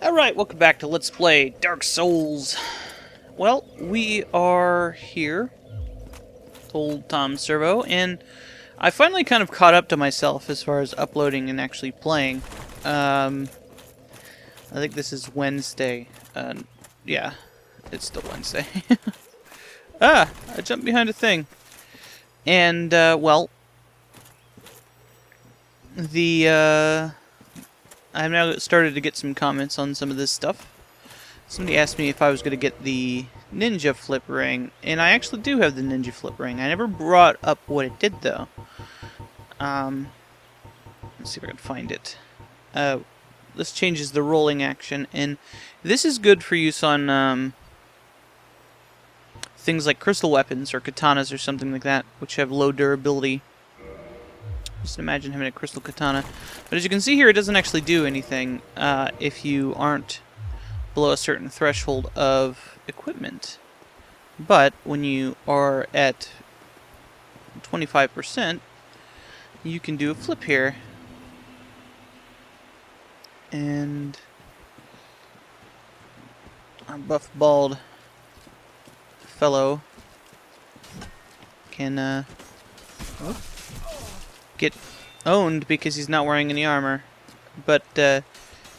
Alright, welcome back to Let's Play Dark Souls. Well, we are here, old Tom Servo, and I finally kind of caught up to myself as far as uploading and actually playing. I think this is Wednesday. Yeah, it's still Wednesday. I jumped behind a thing. And, well, I've now started to get some comments on some of this stuff. Somebody asked me if I was going to get the ninja flip ring, and I actually do have the ninja flip ring. I never brought up what it did, though. Let's see if I can find it. This changes the rolling action, and this is good for use on things like crystal weapons or katanas or something like that, which have low durability. Just imagine having a crystal katana. But as you can see here, it doesn't actually do anything if you aren't below a certain threshold of equipment. But when you are at 25%, you can do a flip here. And our buff, bald fellow can get owned because he's not wearing any armor. But the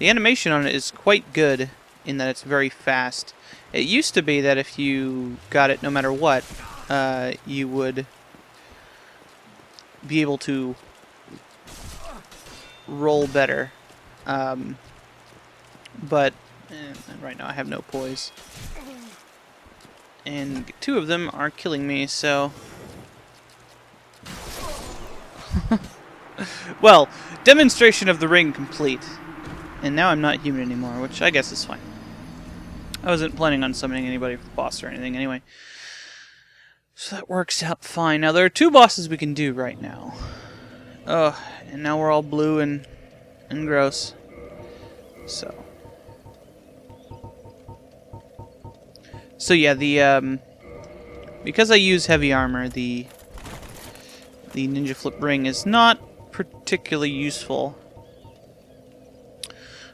animation on it is quite good in that it's very fast. It used to be that if you got it no matter what, you would be able to roll better. But right now I have no poise. And two of them are killing me, so... Well, demonstration of the ring complete. And now I'm not human anymore, which I guess is fine. I wasn't planning on summoning anybody for the boss or anything anyway. So that works out fine. Now there are two bosses we can do right now. Oh, and now we're all blue and gross. So yeah, the because I use heavy armor, the ninja flip ring is not particularly useful.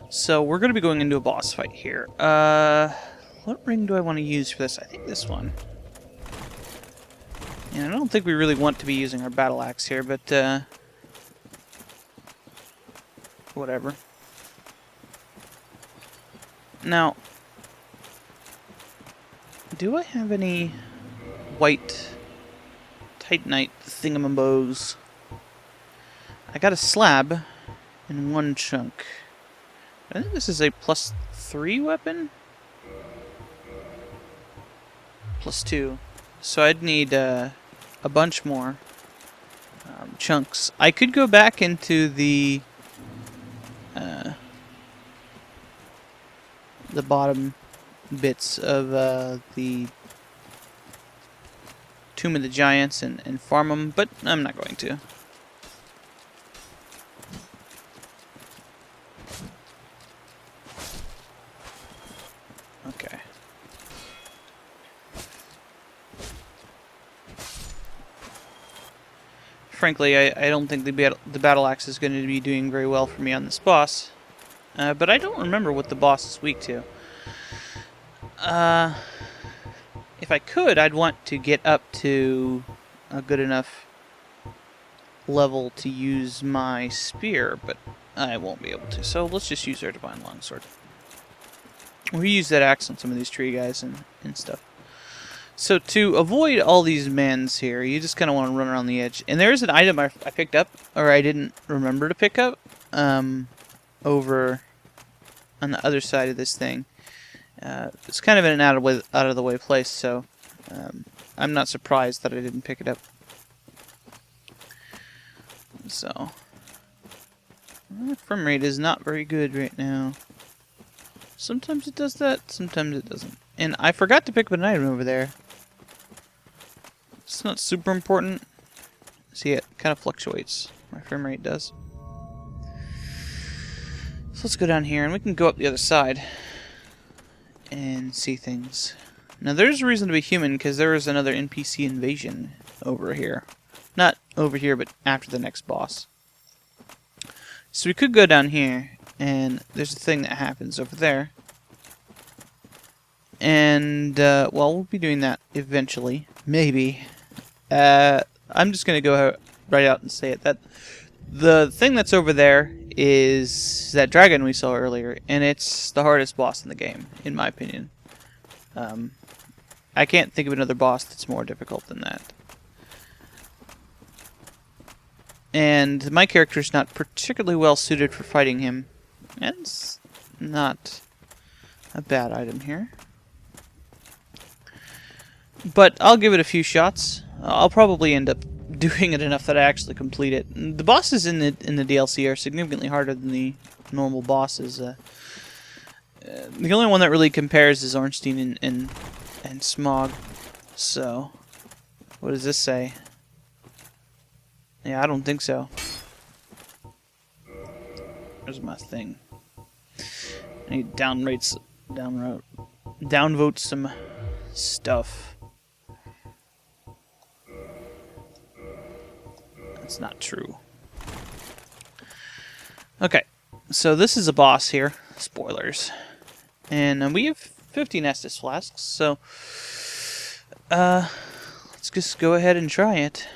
So we're going to be going into a boss fight here. What ring do I want to use for this? I think this one. And I don't think we really want to be using our battle axe here, but whatever. Now, do I have any white Titanite thingamabos? I got a slab in one chunk. I think this is a +3 weapon? +2. So I'd need a bunch more chunks. I could go back into the bottom bits of the Tomb of the Giants and farm them, but I'm not going to. Okay. Frankly, I don't think the battle axe is going to be doing very well for me on this boss. But I don't remember what the boss is weak to. If I could, I'd want to get up to a good enough level to use my spear, but I won't be able to. So let's just use our Divine Longsword. We use that axe on some of these tree guys and stuff. So to avoid all these mans here, you just kind of want to run around the edge. And there is an item I picked up, or I didn't remember to pick up, over on the other side of this thing. It's kind of in an out of the way place, so I'm not surprised that I didn't pick it up. So my frame rate is not very good right now. Sometimes it does that, sometimes it doesn't. And I forgot to pick up an item over there. It's not super important. See, it kind of fluctuates. My frame rate does. So let's go down here, and we can go up the other side and see things. Now there's a reason to be human, because there is another NPC invasion over here. Not over here, but after the next boss. So we could go down here and there's a thing that happens over there. And, well, we'll be doing that eventually. Maybe. I'm just going to go right out and say it. That the thing that's over there is that dragon we saw earlier, and it's the hardest boss in the game, in my opinion. I can't think of another boss that's more difficult than that. And my character's not particularly well suited for fighting him. And it's not a bad item here. But I'll give it a few shots. I'll probably end up doing it enough that I actually complete it. The bosses in the DLC are significantly harder than the normal bosses. The only one that really compares is Ornstein and Smog. So, what does this say? Yeah, I don't think so. There's my thing. I need downvote some stuff. That's not true. Okay, so this is a boss here. Spoilers. And we have 15 Estus flasks, so let's just go ahead and try it.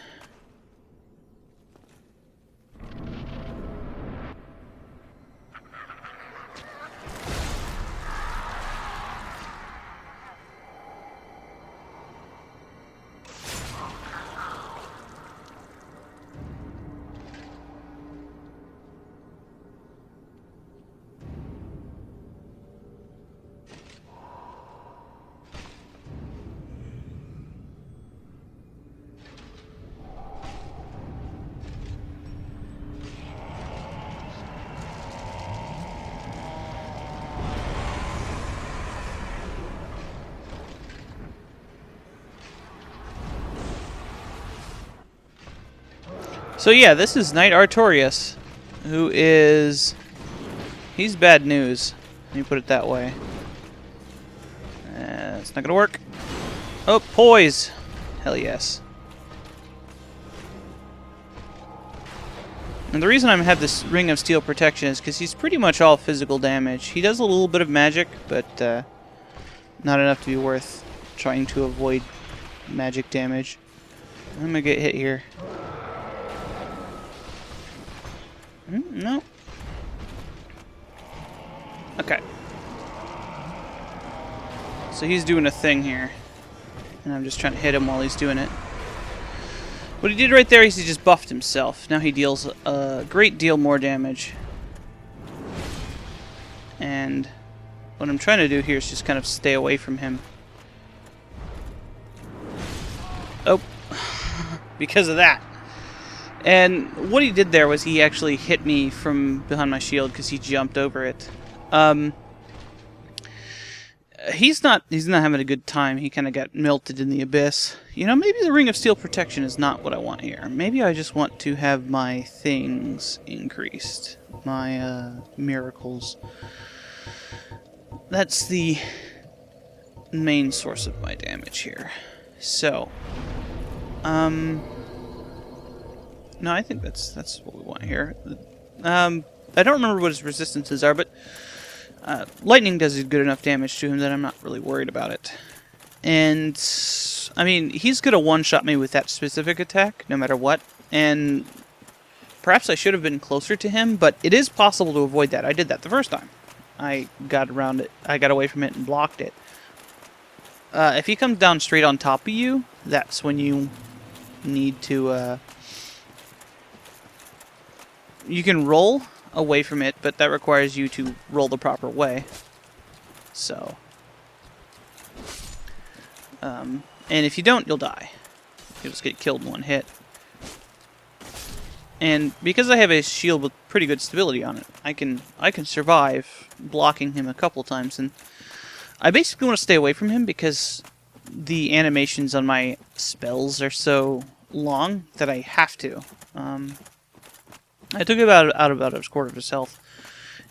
So yeah, this is Knight Artorias, who is... he's bad news. Let me put it that way. It's not gonna work. Oh, poise! Hell yes. And the reason I have this Ring of Steel protection is because he's pretty much all physical damage. He does a little bit of magic, but not enough to be worth trying to avoid magic damage. I'm gonna get hit here. No. Okay. So he's doing a thing here. And I'm just trying to hit him while he's doing it. What he did right there is he just buffed himself. Now he deals a great deal more damage. And what I'm trying to do here is just kind of stay away from him. Oh. Because of that. And what he did there was he actually hit me from behind my shield because he jumped over it. He's not having a good time. He kind of got melted in the abyss. You know, maybe the Ring of Steel protection is not what I want here. Maybe I just want to have my things increased. My miracles. That's the main source of my damage here. So, no, I think that's what we want here. I don't remember what his resistances are, but lightning does good enough damage to him that I'm not really worried about it. And, I mean, he's going to one-shot me with that specific attack, no matter what. And perhaps I should have been closer to him, but it is possible to avoid that. I did that the first time. I got around it. I got away from it and blocked it. If he comes down straight on top of you, that's when you need to... you can roll away from it, but that requires you to roll the proper way. So, and if you don't, you'll die. You'll just get killed in one hit. And because I have a shield with pretty good stability on it, I can survive blocking him a couple times. And I basically want to stay away from him because the animations on my spells are so long that I have to. I took him out about a quarter of his health,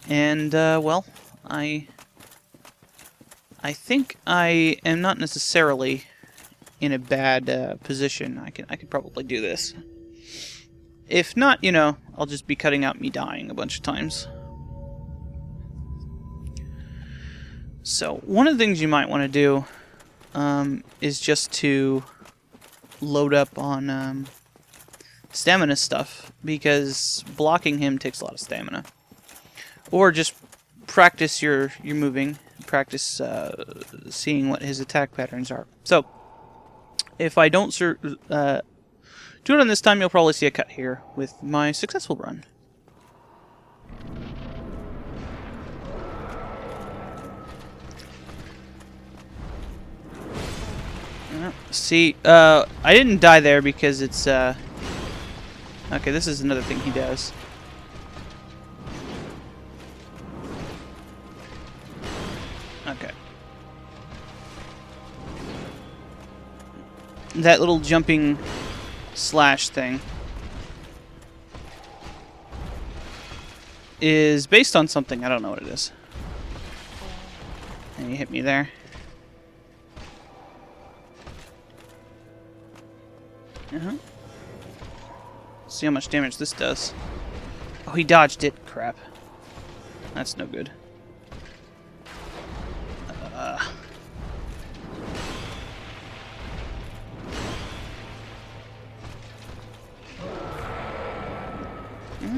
and well, I think I am not necessarily in a bad position. I could probably do this. If not, you know, I'll just be cutting out me dying a bunch of times. So, one of the things you might want to do is just to load up on stamina stuff, because blocking him takes a lot of stamina. Or just practice your moving, practice seeing what his attack patterns are. So, if I don't do it on this time, you'll probably see a cut here with my successful run. See, I didn't die there because it's, okay, this is another thing he does. Okay. That little jumping slash thing is based on something. I don't know what it is. And you hit me there. See how much damage this does. Oh, he dodged it. Crap. That's no good.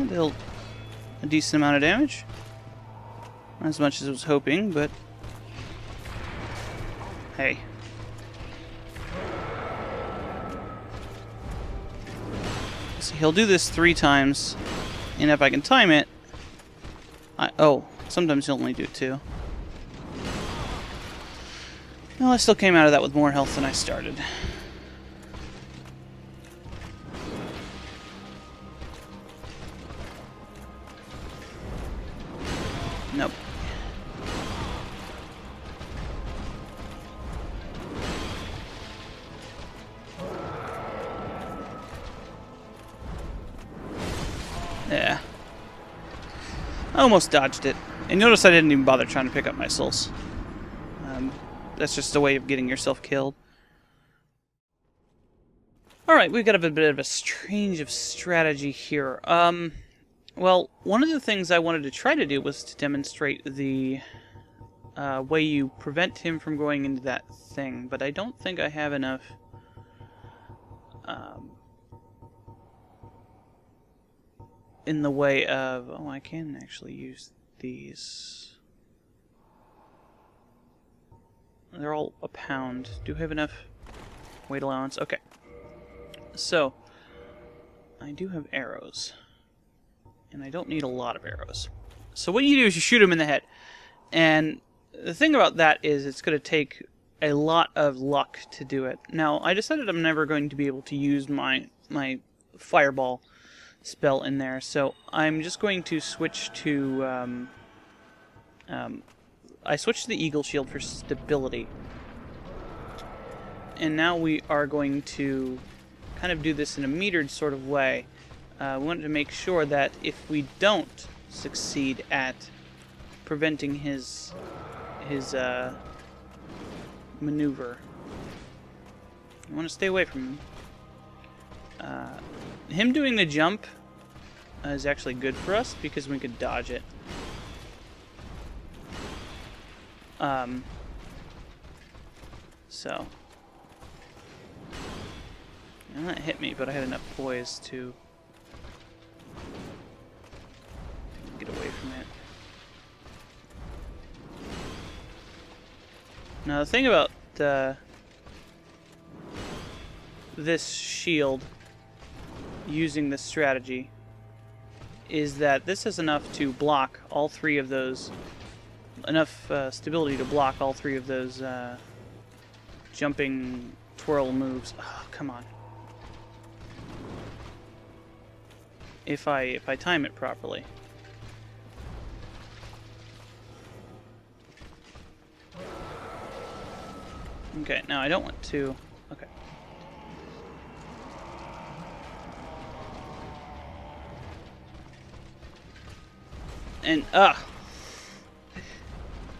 Dealt a decent amount of damage. Not as much as I was hoping, but hey. So he'll do this 3 times, and if I can time it, oh, sometimes he'll only do 2. Well, I still came out of that with more health than I started. Nope. Yeah. I almost dodged it. And notice I didn't even bother trying to pick up my souls. That's just a way of getting yourself killed. Alright, we've got a bit of a strange of strategy here. Well, one of the things I wanted to try to do was to demonstrate the way you prevent him from going into that thing, but I don't think I have enough in the way of... Oh, I can actually use these. They're all a pound. Do I have enough weight allowance? Okay. So, I do have arrows. And I don't need a lot of arrows. So what you do is you shoot him in the head. And the thing about that is it's going to take a lot of luck to do it. Now, I decided I'm never going to be able to use my fireball spell in there. So I'm just going to switch to... I switched to the Eagle Shield for stability. And now we are going to kind of do this in a metered sort of way. We want to make sure that if we don't succeed at preventing his maneuver, you want to stay away from him. Him doing the jump is actually good for us because we could dodge it. So, and that hit me, but I had enough poise to get away from it. Now the thing about this shield using this strategy is that this is enough to block all 3 of those, enough stability to block all 3 of those jumping twirl moves. Oh, come on. If I time it properly. Okay, now I don't want to... Okay. And,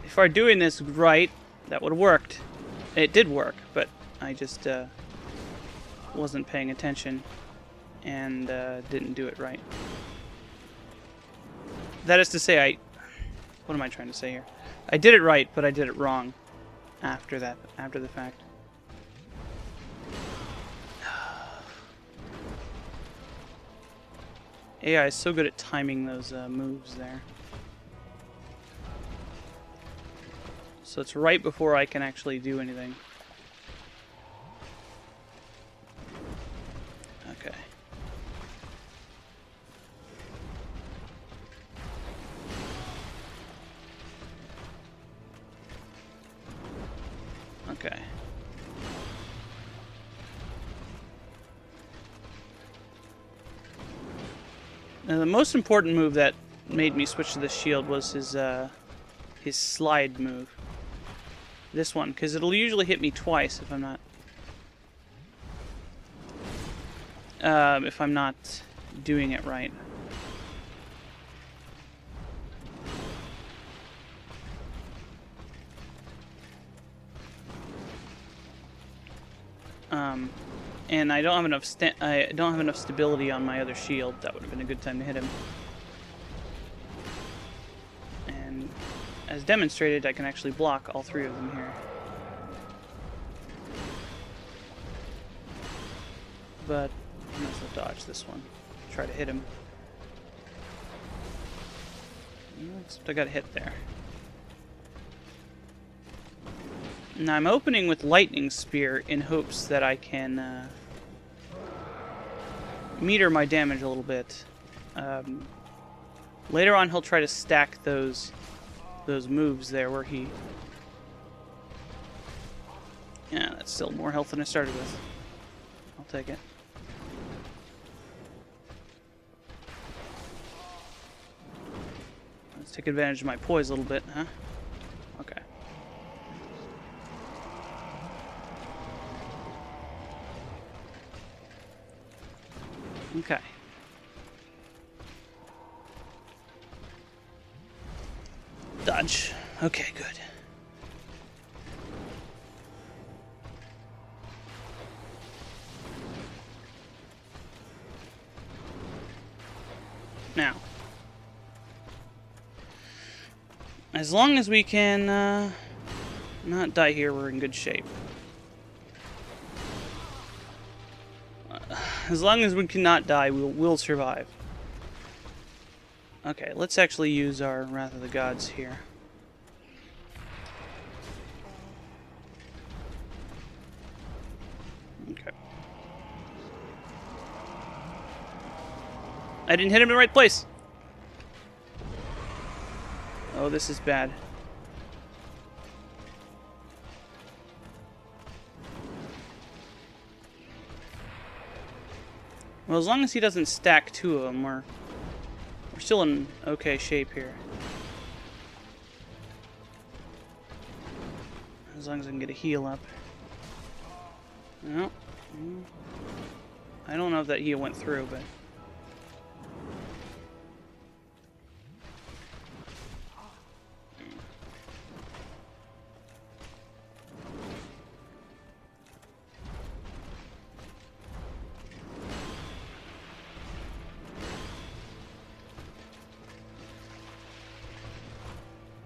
if I'm doing this right, that would have worked. It did work, but I just wasn't paying attention and didn't do it right. That is to say, what am I trying to say here? I did it right, but I did it wrong after that, after the fact. AI is so good at timing those moves there. So it's right before I can actually do anything. Okay. Okay. Now the most important move that made me switch to the shield was his slide move. This one, because it'll usually hit me twice if I'm not doing it right. And I don't have enough stability on my other shield. That would have been a good time to hit him. And as demonstrated, I can actually block all three of them here. But I might as well dodge this one. Try to hit him. Except I got hit there. Now I'm opening with Lightning Spear in hopes that I can meter my damage a little bit. Later on he'll try to stack those moves there where he... Yeah, that's still more health than I started with. I'll take it. Let's take advantage of my poise a little bit, huh? Okay. Okay. Dodge. Okay, good. Now, as long as we can not die here, we're in good shape. As long as we cannot die, we'll survive. Okay, let's actually use our Wrath of the Gods here. Okay. I didn't hit him in the right place. Oh, this is bad. Well, as long as he doesn't stack two of them, we're still in okay shape here. As long as I can get a heal up. No. I don't know if that heal went through, but...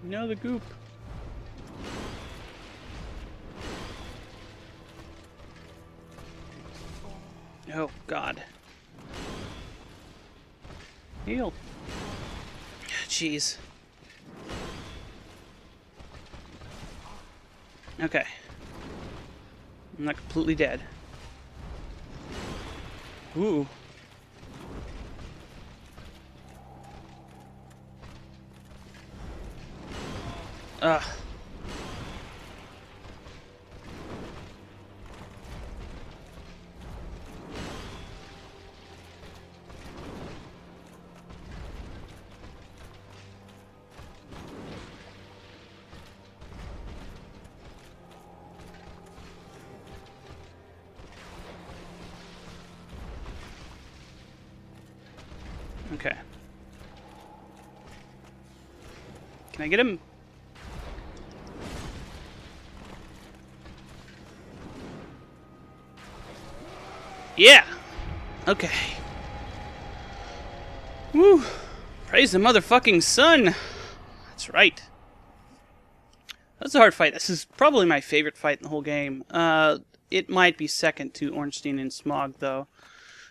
No, the goop. Oh, God. Heal. Jeez. Okay. I'm not completely dead. Ooh. Ugh. Okay. Can I get him? Yeah! Okay. Woo! Praise the motherfucking sun! That's right. That's a hard fight. This is probably my favorite fight in the whole game. It might be second to Ornstein and Smog, though.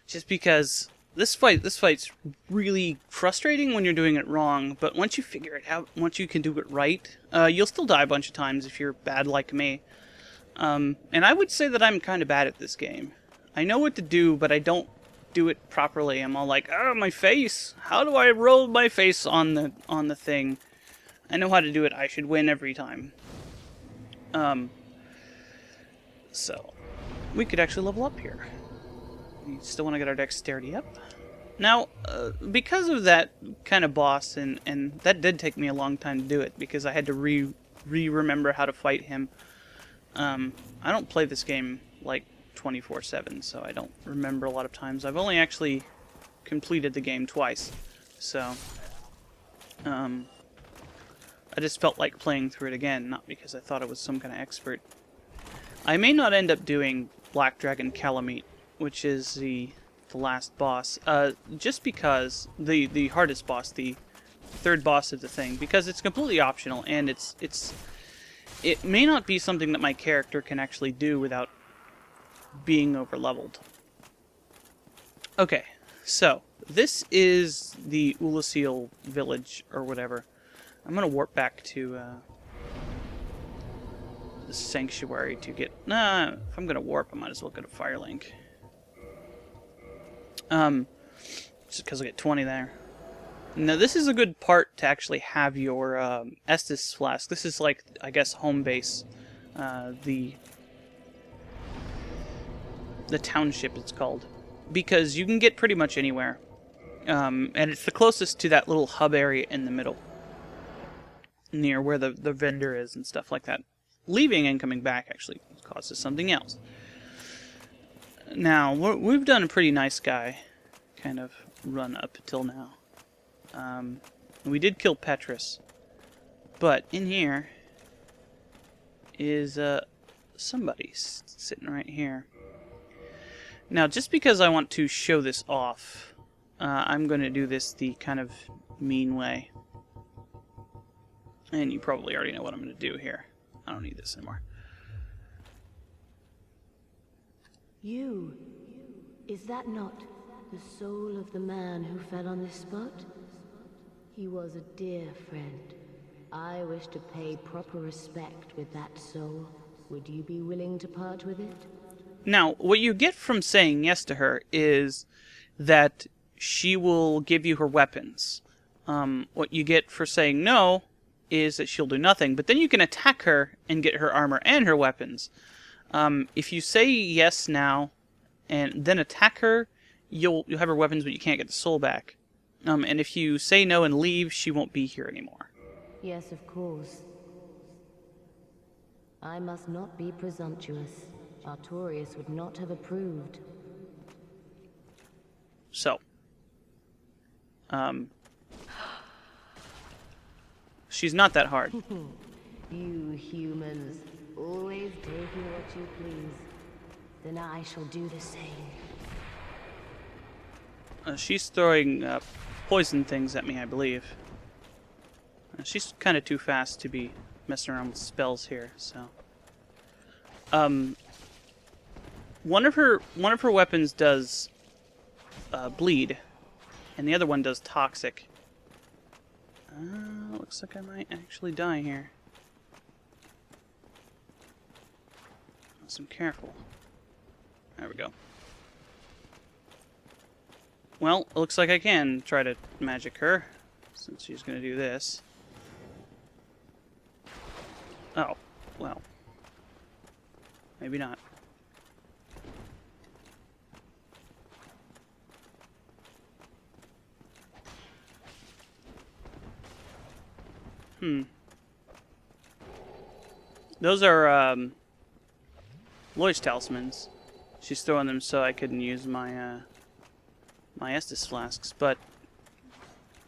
Just because this fight's really frustrating when you're doing it wrong, but once you figure it out, once you can do it right, you'll still die a bunch of times if you're bad like me. And I would say that I'm kind of bad at this game. I know what to do, but I don't do it properly. I'm all like, oh, my face! How do I roll my face on the thing? I know how to do it. I should win every time. So we could actually level up here. We still want to get our dexterity up. Now, because of that kind of boss, and that did take me a long time to do it, because I had to remember how to fight him. I don't play this game like 24/7, so I don't remember a lot of times. I've only actually completed the game twice, so I just felt like playing through it again, not because I thought I was some kind of expert. I may not end up doing Black Dragon Calamite, which is the last boss, just because the hardest boss, the third boss of the thing, because it's completely optional, and it may not be something that my character can actually do without being over-leveled. Okay, so this is the Ulasil village, or whatever. I'm going to warp back to the sanctuary to get... Nah, if I'm going to warp, I might as well go to Firelink. Just because I get 20 there. Now, this is a good part to actually have your Estus flask. This is like, I guess, home base. The township, it's called. Because you can get pretty much anywhere. And it's the closest to that little hub area in the middle. Near where the vendor is and stuff like that. Leaving and coming back actually causes something else. Now, we've done a pretty nice guy kind of run up until now. We did kill Petrus. But in here is somebody sitting right here. Now, just because I want to show this off, I'm going to do this the kind of mean way. And you probably already know what I'm going to do here. I don't need this anymore. You, is that not the soul of the man who fell on this spot? He was a dear friend. I wish to pay proper respect with that soul. Would you be willing to part with it? Now, what you get from saying yes to her is that she will give you her weapons. What you get for saying no is that she'll do nothing, but then you can attack her and get her armor and her weapons. If you say yes now and then attack her, you'll have her weapons, but you can't get the soul back. And if you say no and leave, she won't be here anymore. Yes, of course. I must not be presumptuous. Artorias would not have approved. So, she's not that hard. You humans, always taking what you please. Then I shall do the same. She's throwing poison things at me, I believe. She's kind of too fast to be messing around with spells here, so. One of her weapons does bleed, and the other one does toxic. Looks like I might actually die here. So I'm careful. There we go. Well, it looks like I can try to magic her, since she's going to do this. Oh, well. Maybe not. Those are, Loy's talismans. She's throwing them so I couldn't use my, my Estus flasks, but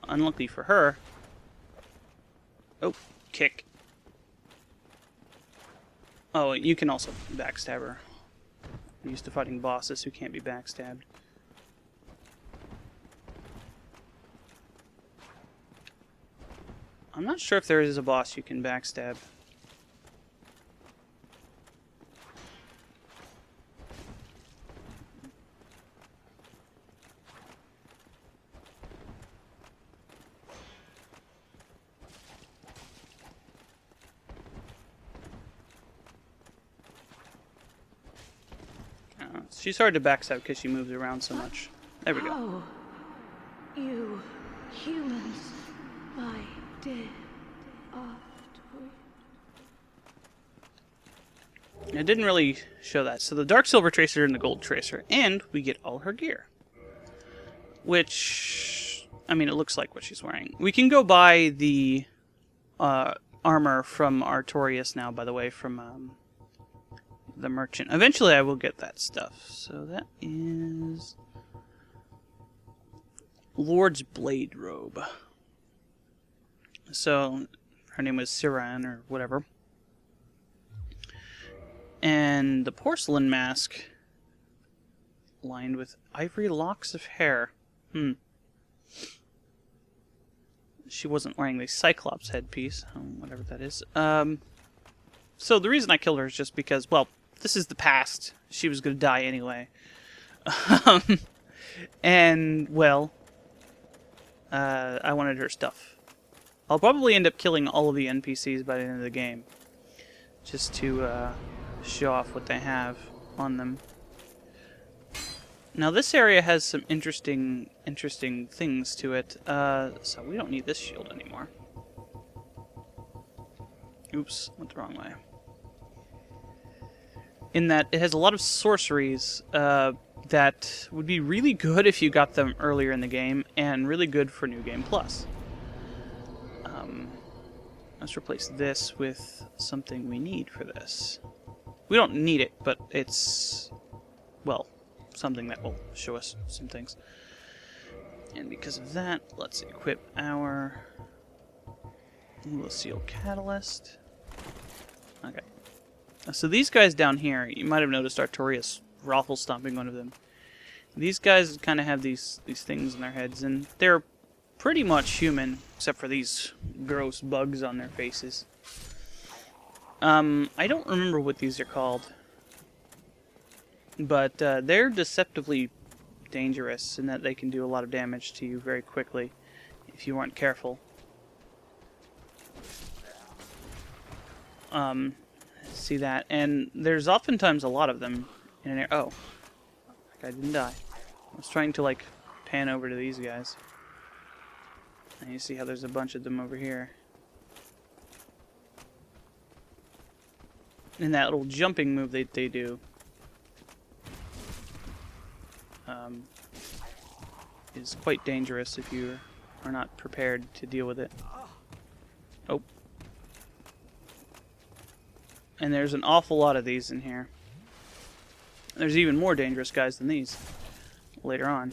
unlucky for her. Oh, kick. Oh, you can also backstab her. I'm used to fighting bosses who can't be backstabbed. I'm not sure if there is a boss you can backstab. She's hard to backstab because she moves around so much. There we go. Oh, you humans, my dear Artorias. It didn't really show that. So the dark silver tracer and the gold tracer, and we get all her gear. Which, I mean, it looks like what she's wearing. We can go buy the armor from Artorias now, by the way, from the merchant. Eventually I will get that stuff. So that is Lord's Blade Robe. So her name was Siran or whatever. And the porcelain mask lined with ivory locks of hair. She wasn't wearing the Cyclops headpiece, whatever that is. So the reason I killed her is just because, well, this is the past. She was going to die anyway. And, well, I wanted her stuff. I'll probably end up killing all of the NPCs by the end of the game, just to show off what they have on them. Now this area has some interesting things to it. So we don't need this shield anymore. Oops, went the wrong way. In that it has a lot of sorceries that would be really good if you got them earlier in the game, and really good for New Game Plus. Let's replace this with something we need for this. We don't need it, but it's, well, something that will show us some things. And because of that, let's equip our Lucille Catalyst. Okay. So these guys down here, you might have noticed Artorias raffle stomping one of them. These guys kind of have these things in their heads, and they're pretty much human, except for these gross bugs on their faces. I don't remember what these are called, but they're deceptively dangerous in that they can do a lot of damage to you very quickly if you aren't careful. See that? And there's oftentimes a lot of them in an area. Oh, that guy didn't die. I was trying to, like, pan over to these guys. And you see how there's a bunch of them over here. And that little jumping move they do is quite dangerous if you are not prepared to deal with it. Oh. And there's an awful lot of these in here. There's even more dangerous guys than these later on.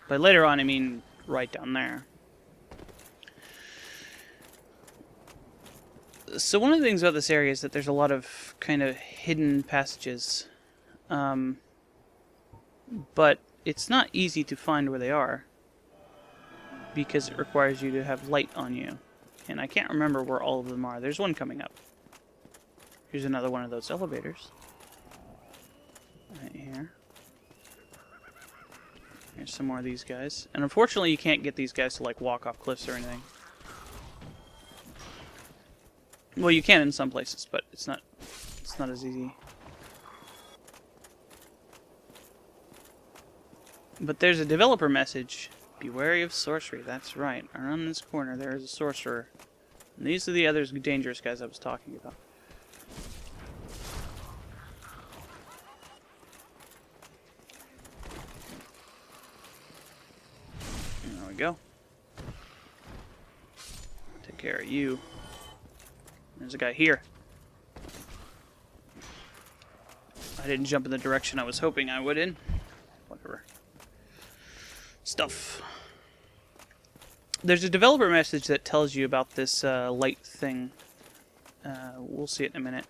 By later on, I mean right down there. So one of the things about this area is that there's a lot of kind of hidden passages. But it's not easy to find where they are, because it requires you to have light on you. And I can't remember where all of them are. There's one coming up. Here's another one of those elevators. Right here. Here's some more of these guys. And unfortunately you can't get these guys to, like, walk off cliffs or anything. Well, you can in some places, but it's not as easy. But there's a developer message. Be wary of sorcery. That's right. Around this corner there is a sorcerer. And these are the other dangerous guys I was talking about. There we go. Take care of you. There's a guy here. I didn't jump in the direction I was hoping I would in. Whatever. Stuff. There's a developer message that tells you about this light thing. We'll see it in a minute.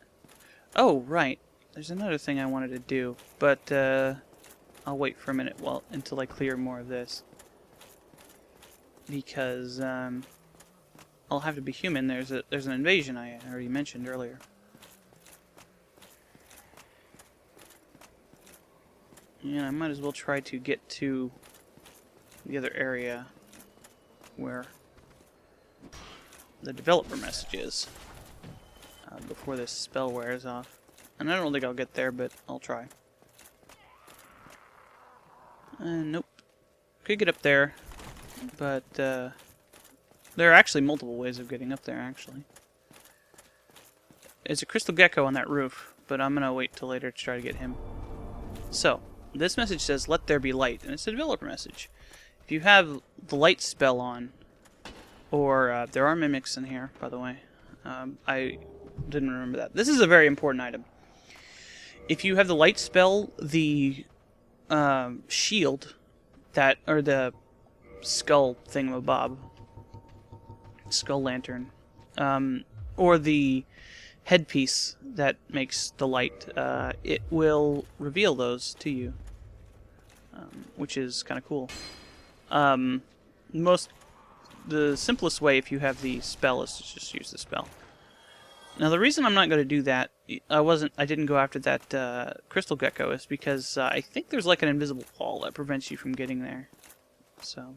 Oh, right. There's another thing I wanted to do, but I'll wait for a minute until I clear more of this. Because I'll have to be human. There's an invasion I already mentioned earlier. Yeah, I might as well try to get to the other area where the developer message is before this spell wears off. And I don't think I'll get there, but I'll try. Nope. Could get up there, but there are actually multiple ways of getting up there, actually. There's a crystal gecko on that roof, but I'm going to wait till later to try to get him. So, this message says, "Let there be light," and it's a developer message. If you have the light spell on, or there are mimics in here, by the way. I didn't remember that. This is a very important item. If you have the light spell, the shield that, or the skull thingamabob, skull lantern, or the headpiece that makes the light, it will reveal those to you, which is kind of cool. The simplest way, if you have the spell, is to just use the spell. Now, the reason I'm not going to do that, I didn't go after that crystal gecko, is because I think there's like an invisible wall that prevents you from getting there. So,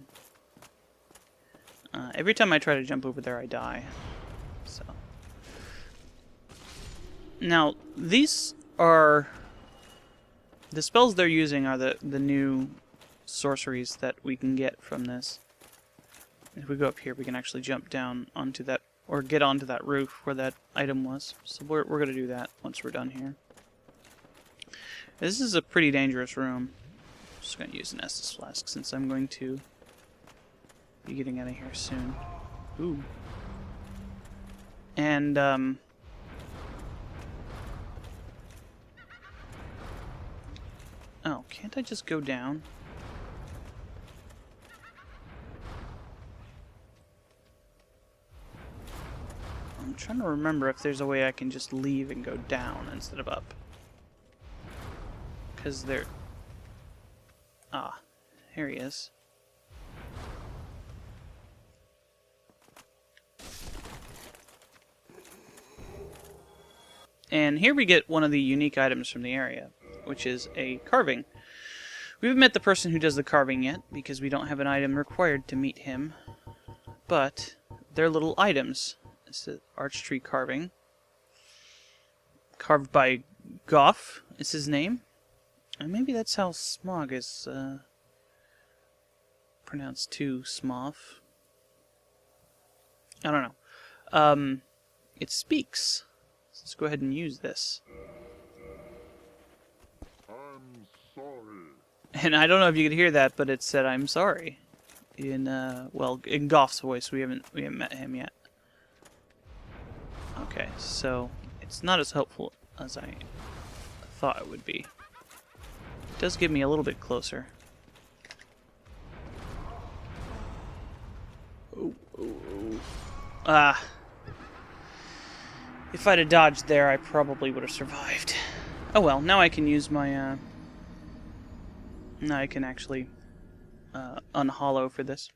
every time I try to jump over there, I die. So, now these are the spells they're using are the new sorceries that we can get from this. If we go up here, we can actually jump down onto that, or get onto that roof where that item was. So we're going to do that once we're done here. This is a pretty dangerous room. I'm just going to use an Estus flask since I'm going to be getting out of here soon. Ooh. And, oh, can't I just go down? I'm trying to remember if there's a way I can just leave and go down instead of up. Because there... Ah, here he is. And here we get one of the unique items from the area, which is a carving. We haven't met the person who does the carving yet, because we don't have an item required to meet him. But they're little items. It's an arch tree carving. Carved by Goff is his name. And maybe that's how Smog is pronounced too, Smoth. I don't know. It speaks. Let's go ahead and use this. I'm sorry. And I don't know if you could hear that, but it said "I'm sorry" in well, in Goff's voice. We haven't met him yet. Okay, so it's not as helpful as I thought it would be. It does get me a little bit closer. Oh, oh, oh. Ah. If I'd have dodged there, I probably would have survived. Oh well, now I can use my, now I can actually, unhollow for this.